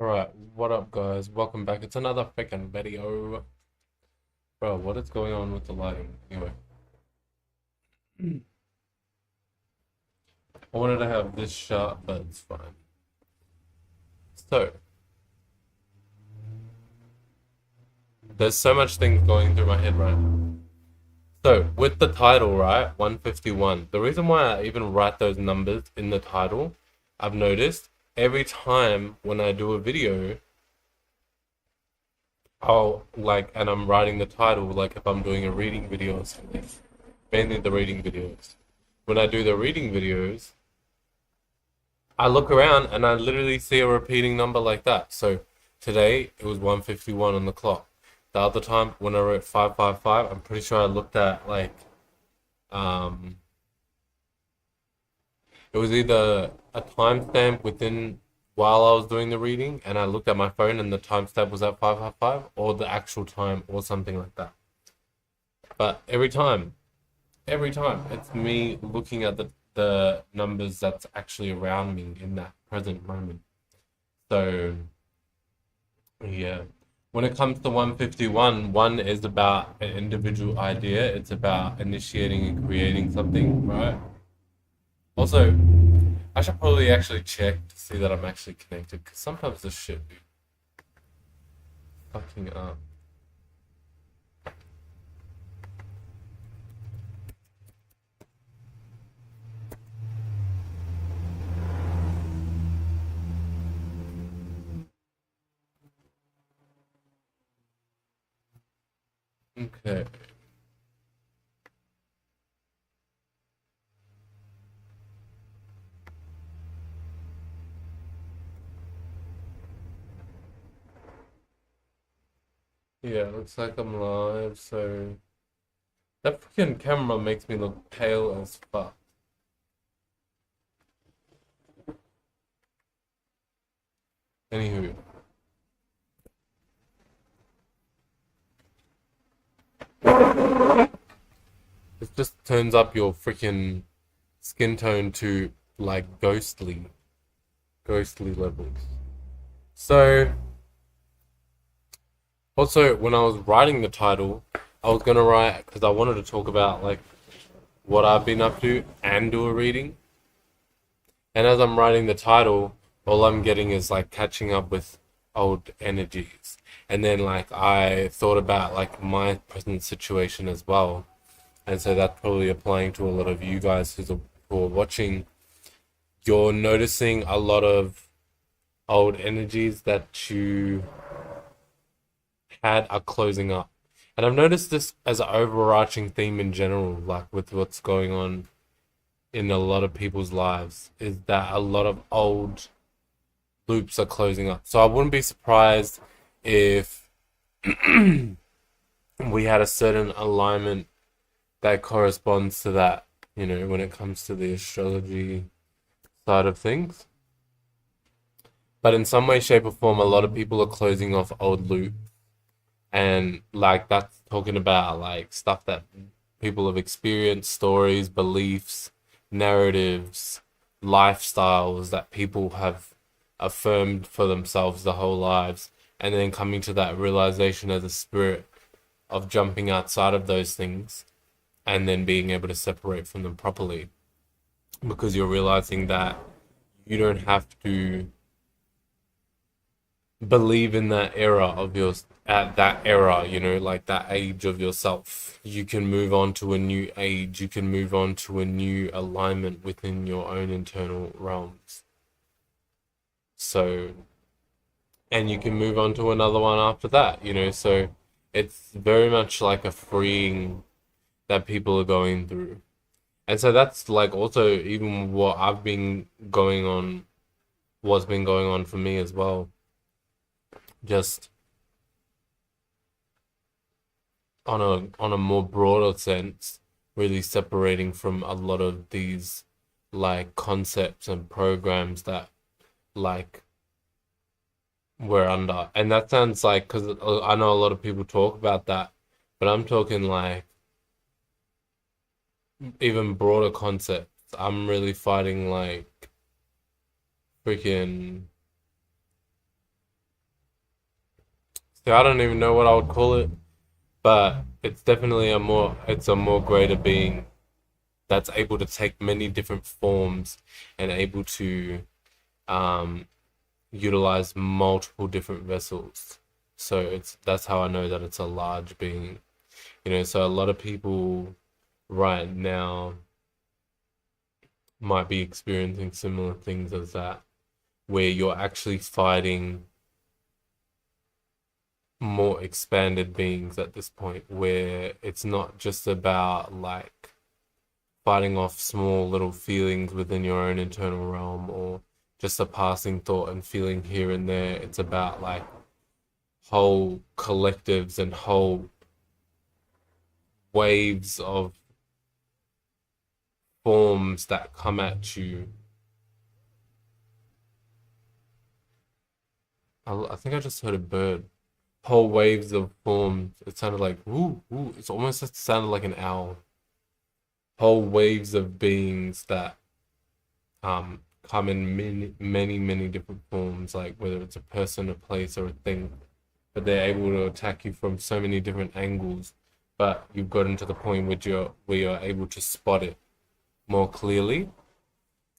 Alright, what up guys? Welcome back. It's another freaking video. Bro, what is going on with the lighting? Anyway, I wanted to have this shot, but it's fine. So, there's so much things going through my head right now. So, with the title, right? 151. The reason why I even write those numbers in the title, I've noticed every time when I do a video, and I'm writing the title, like if I'm doing a reading video or something, mainly the reading videos. When I do the reading videos, I look around and I literally see a repeating number like that. So today it was 151 on the clock. The other time when I wrote 555, I'm pretty sure I looked at um it was either a timestamp within while I was doing the reading and I looked at my phone and the timestamp was at 555 or the actual time or something like that. But every time it's me looking at the numbers that's actually around me in that present moment. So yeah, when it comes to 151, one is about an individual idea. It's about initiating and creating something, right? Also, I should probably actually check to see that I'm actually connected because sometimes this shit be fucking up. Okay. Yeah, looks like I'm live, so that freaking camera makes me look pale as fuck. Anywho, it just turns up your freaking skin tone to like ghostly levels. So, also when I was writing the title, I was gonna write because I wanted to talk about like what I've been up to and do a reading. And as I'm writing the title, all I'm getting is like catching up with old energies. And then like I thought about like my present situation as well. And so that's probably applying to a lot of you guys who are watching. You're noticing a lot of old energies that you had are closing up. And I've noticed this as an overarching theme in general, like with what's going on in a lot of people's lives, is that a lot of old loops are closing up. So I wouldn't be surprised if we had a certain alignment that corresponds to that, when it comes to the astrology side of things. But in some way, shape, or form, a lot of people are closing off old loops. And like that's talking about like stuff that people have experienced, stories, beliefs, narratives, lifestyles that people have affirmed for themselves the whole lives, and then coming to that realization as a spirit of jumping outside of those things and then being able to separate from them properly because you're realizing that you don't have to believe in that era of yours at that era, like that age of yourself. You can move on to a new age, you can move on to a new alignment within your own internal realms. So, and you can move on to another one after that, so it's very much like a freeing that people are going through. And so that's like also even what I've been going on, what's been going on for me as well. Just on a more broader sense, really separating from a lot of these like concepts and programs that like we're under. And that sounds like because I know a lot of people talk about that, but I'm talking like even broader concepts. I'm really fighting like freaking So I don't even know what I would call it, but it's definitely it's a more greater being that's able to take many different forms and able to um, utilize multiple different vessels. So that's how I know that it's a large being. So a lot of people right now might be experiencing similar things as that, where you're actually fighting more expanded beings at this point, where it's not just about like fighting off small little feelings within your own internal realm or just a passing thought and feeling here and there. It's about like whole collectives and whole waves of forms that come at you. I think I just heard a bird. Whole waves of forms. It sounded like woo woo. It's almost just sounded like an owl. Whole waves of beings that come in many different forms, like whether it's a person, a place, or a thing. But they're able to attack you from so many different angles. But you've gotten to the point where you're able to spot it more clearly.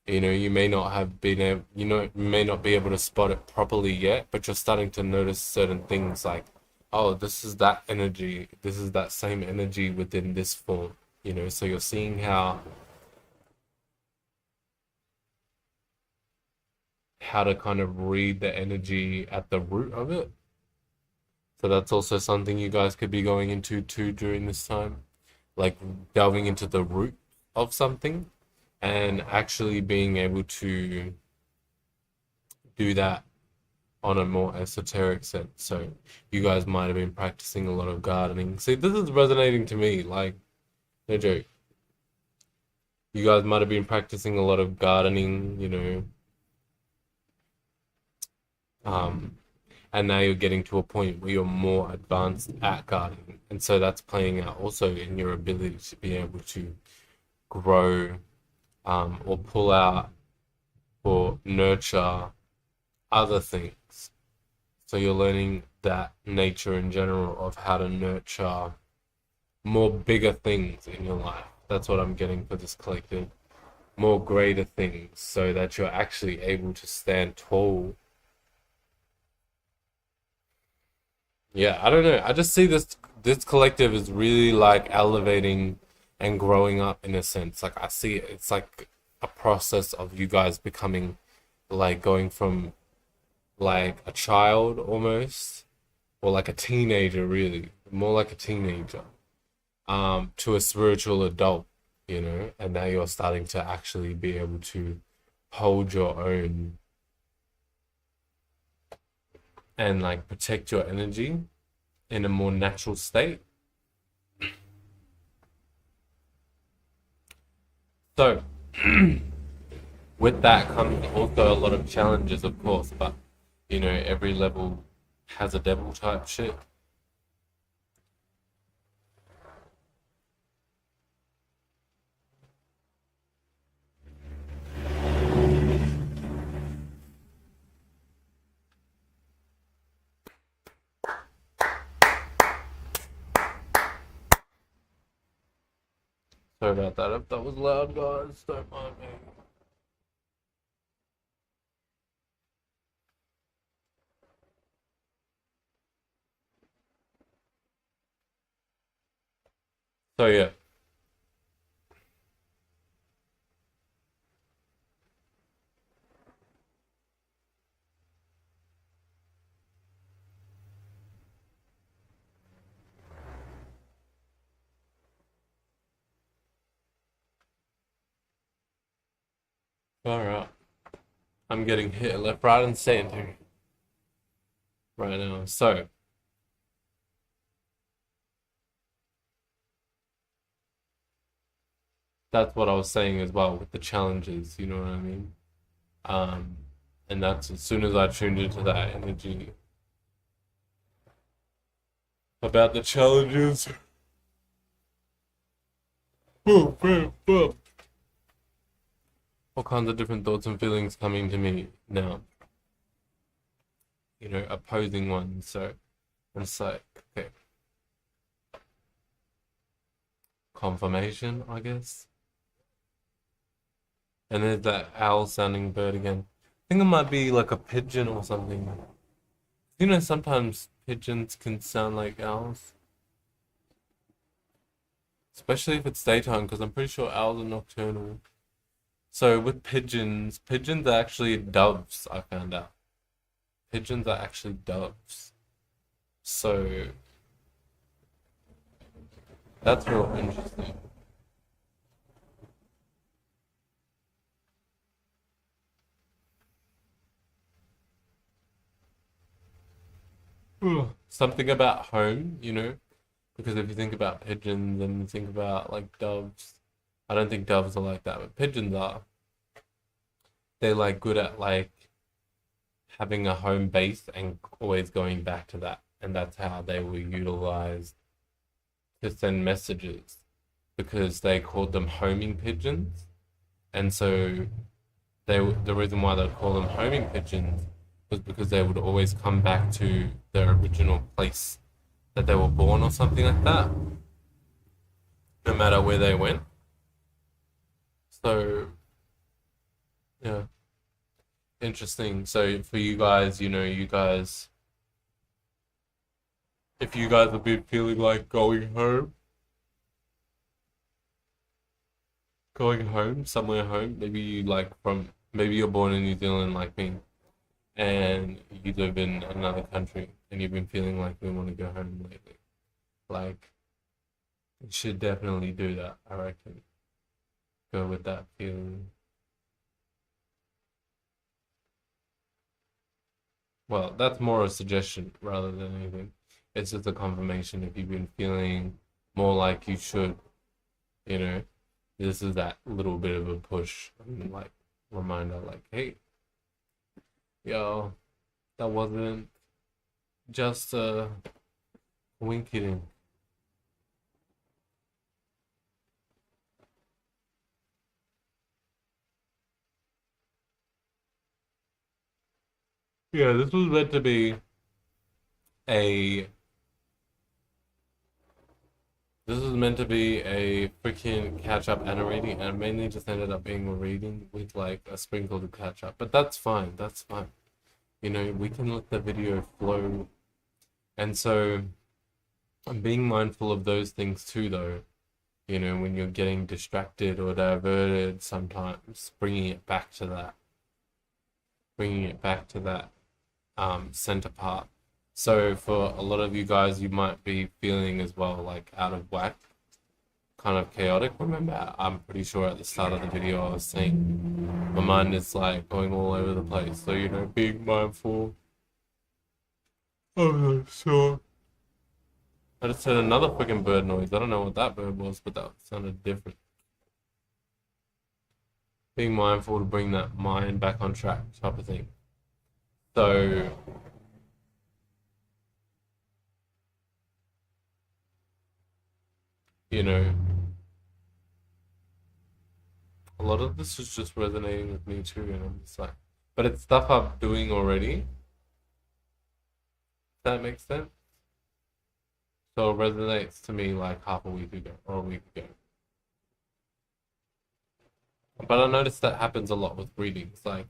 You may not have been able, you may not be able to spot it properly yet, but you're starting to notice certain things like, oh, this is that energy, this is that same energy within this form, so you're seeing how to kind of read the energy at the root of it. So that's also something you guys could be going into too during this time, like delving into the root of something and actually being able to do that on a more esoteric sense. So you guys might have been practicing a lot of gardening. See, this is resonating to me, like, no joke. You guys might have been practicing a lot of gardening, um, and now you're getting to a point where you're more advanced at gardening. And so that's playing out also in your ability to be able to grow, or pull out or nurture other things. So you're learning that nature in general of how to nurture more bigger things in your life. That's what I'm getting for this collective. More greater things so that you're actually able to stand tall. Yeah, I don't know. I just see this collective is really like elevating and growing up in a sense. Like I see it, it's like a process of you guys becoming like going from like a child almost or like a teenager really, more like a teenager, to a spiritual adult, and now you're starting to actually be able to hold your own and like protect your energy in a more natural state. So with that comes also a lot of challenges, of course, but every level has a devil type shit. Sorry about that if that was loud, guys. Don't mind me. So yeah. All right. I'm getting hit left, right, and center right now. So that's what I was saying as well with the challenges. You know what I mean? Um, and that's as soon as I tuned into that energy about the challenges. All kinds of different thoughts and feelings coming to me now. Opposing ones. So And it's like, okay, confirmation, I guess. And there's that owl sounding bird again. I think it might be like a pigeon or something. You know, sometimes pigeons can sound like owls, especially if it's daytime, because I'm pretty sure owls are nocturnal. So with pigeons, pigeons are actually doves, I found out. Pigeons are actually doves. So that's real interesting. Something about home, you know, because if you think about pigeons and you think about like doves, I don't think doves are like that, but pigeons are. They're like good at like having a home base and always going back to that. And that's how they were utilized to send messages because they called them homing pigeons. And so the reason why they call them homing pigeons was because they would always come back to their original place that they were born or something like that, no matter where they went. So yeah, interesting. So for you guys, you know, you guys, if you guys have been feeling like going home, somewhere home, maybe you like from, maybe you're born in New Zealand like me, and you live in another country, and you've been feeling like we want to go home lately. Like, you should definitely do that, I reckon. Go with that feeling. Well, that's more a suggestion rather than anything. It's just a confirmation if you've been feeling more like you should, you know, this is that little bit of a push and like reminder, like, hey, yo, that wasn't just a winky. Yeah, this was meant to be a this was meant to be a freaking catch up and a reading, and it mainly just ended up being a reading with like a sprinkle to catch up. But that's fine. That's fine. You know, we can let the video flow. And so I'm being mindful of those things too, though. You know, when you're getting distracted or diverted, sometimes bringing it back to that center part. So for a lot of you guys, you might be feeling as well like out of whack, kind of chaotic. Remember, I'm pretty sure at the start of the video I was saying my mind is like going all over the place. So, you know, being mindful of the sure. I just heard another freaking bird noise. I don't know what that bird was, but that sounded different. Being mindful to bring that mind back on track, type of thing. So, you know, a lot of this is just resonating with me too, and I'm just like, but it's stuff I'm doing already. If that makes sense. So it resonates to me like half a week ago or a week ago. But I noticed that happens a lot with readings. Like,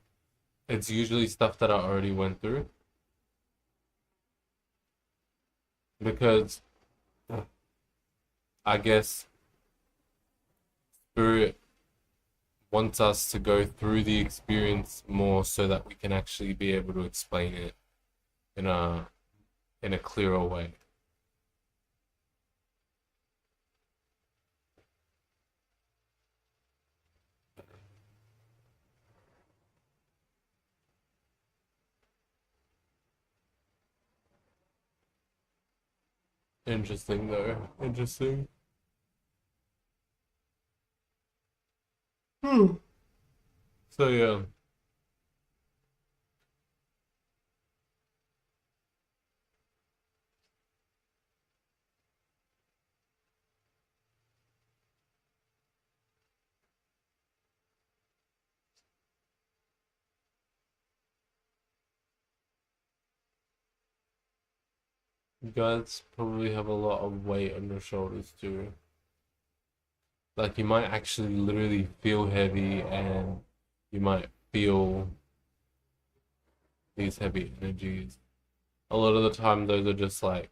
it's usually stuff that I already went through because I guess spirit wants us to go through the experience more so that we can actually be able to explain it in a clearer way. Interesting though. Interesting. Hmm. So yeah. You guys probably have a lot of weight on your shoulders too. Like you might actually literally feel heavy and you might feel these heavy energies. A lot of the time those are just like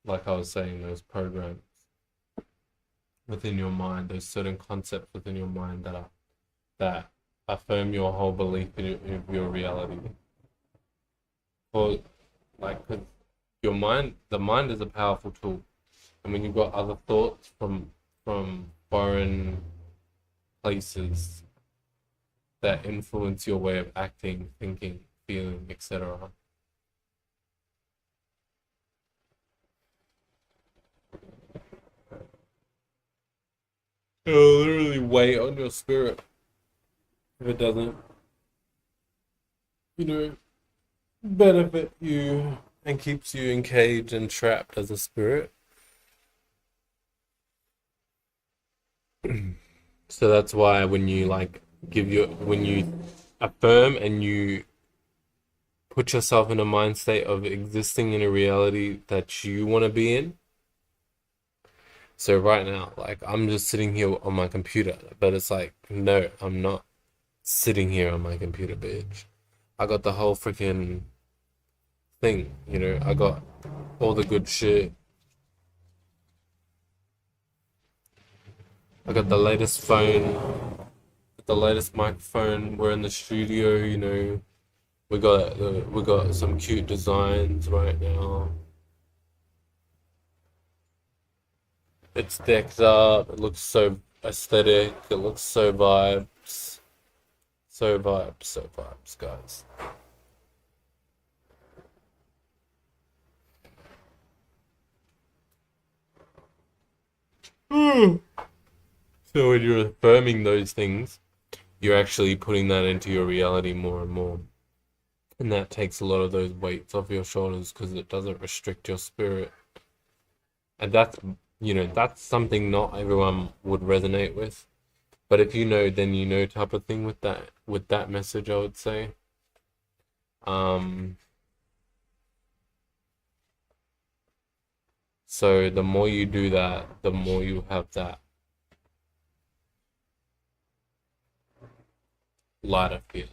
I was saying, those programs within your mind, those certain concepts within your mind that affirm your whole belief in your reality. Or like, 'cause the mind is a powerful tool, and when you've got other thoughts from foreign places that influence your way of acting, thinking, feeling, etc., it'll literally weigh on your spirit if it doesn't, you know, benefit you and keeps you encaged and trapped as a spirit. So that's why when you like when you affirm and you put yourself in a mind state of existing in a reality that you want to be in. So right now, like I'm just sitting here on my computer, but it's like, no, I'm not sitting here on my computer, bitch. I got the whole freaking thing, I got all the good shit. I got the latest phone, the latest microphone. We're in the studio, we got some cute designs right now. It's decked up. It looks so aesthetic. It looks so vibes. So vibes, guys. So when you're affirming those things, you're actually putting that into your reality more and more. And that takes a lot of those weights off your shoulders because it doesn't restrict your spirit. And that's something not everyone would resonate with. But if you know, then you know type of thing with that message, I would say. Um, so the more you do that, the more you have that lighter feeling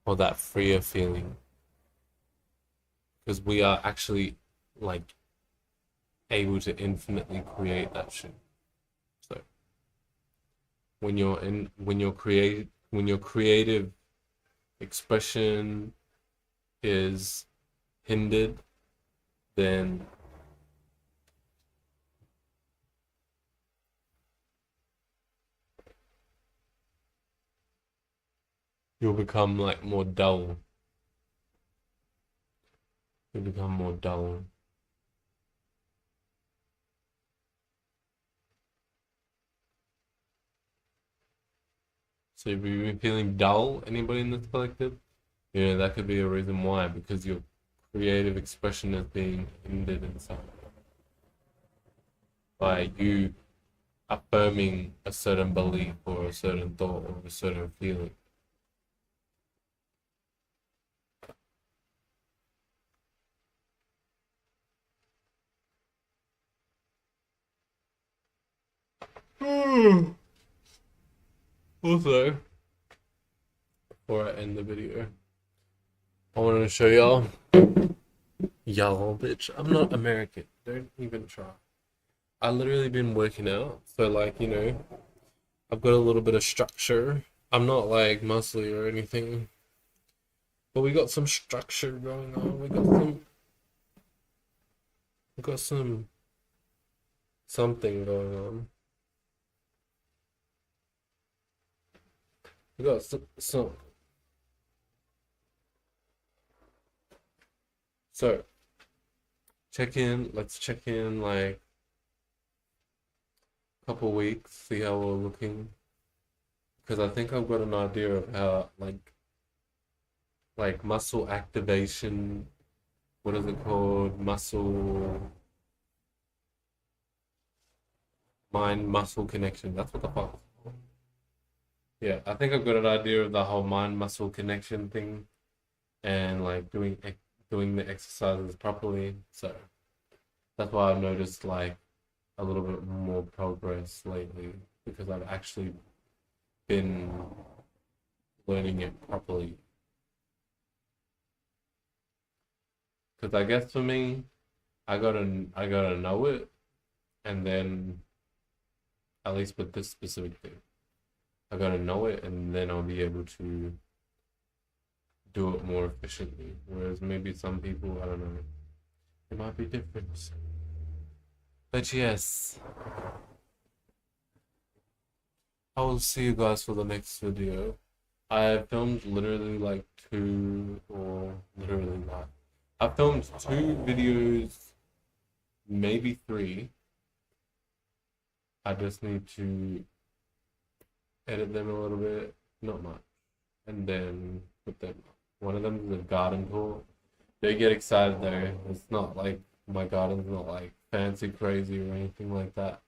or that freer feeling. Because we are actually like able to infinitely create that shit. So when your creative expression is hindered, then you'll become like more dull. You'll become more dull. So if you've been feeling dull, anybody in this collective, that could be a reason why, because your creative expression is being hindered inside by you affirming a certain belief or a certain thought or a certain feeling. Also, before I end the video, I wanted to show y'all, bitch, I'm not American. Don't even try. I literally been working out, so like, I've got a little bit of structure. I'm not like muscly or anything, but we got some structure going on. We got some something going on. We got some. So let's check in like a couple weeks, see how we're looking. Because I think I've got an idea of how like muscle activation, what is it called? Mind muscle connection. That's what the fuck it's called. Yeah, I think I've got an idea of the whole mind muscle connection thing and like doing the exercises properly. So that's why I've noticed like a little bit more progress lately because I've actually been learning it properly. Because I guess for me, I gotta know it, and then at least with this specific thing, I gotta know it, and then I'll be able to do it more efficiently. Whereas maybe some people, I don't know, it might be different. But yes, I will see you guys for the next video. I filmed literally like two, or literally not. I filmed two videos, maybe three. I just need to edit them a little bit, not much, and then put them. One of them is a garden tour. They get excited though. It's not like my garden's not like fancy crazy or anything like that.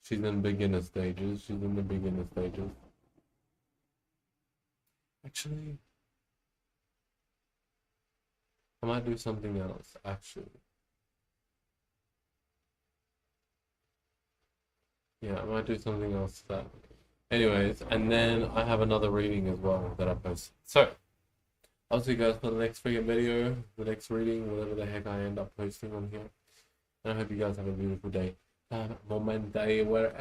She's in beginner stages. She's in the beginner stages. Actually, I might do something else. Actually, yeah, I might do something else to that. Anyways, and then I have another reading as well that I posted. So, I'll see you guys for the next freaking video, the next reading, whatever the heck I end up posting on here. And I hope you guys have a beautiful day, moment, day, wherever.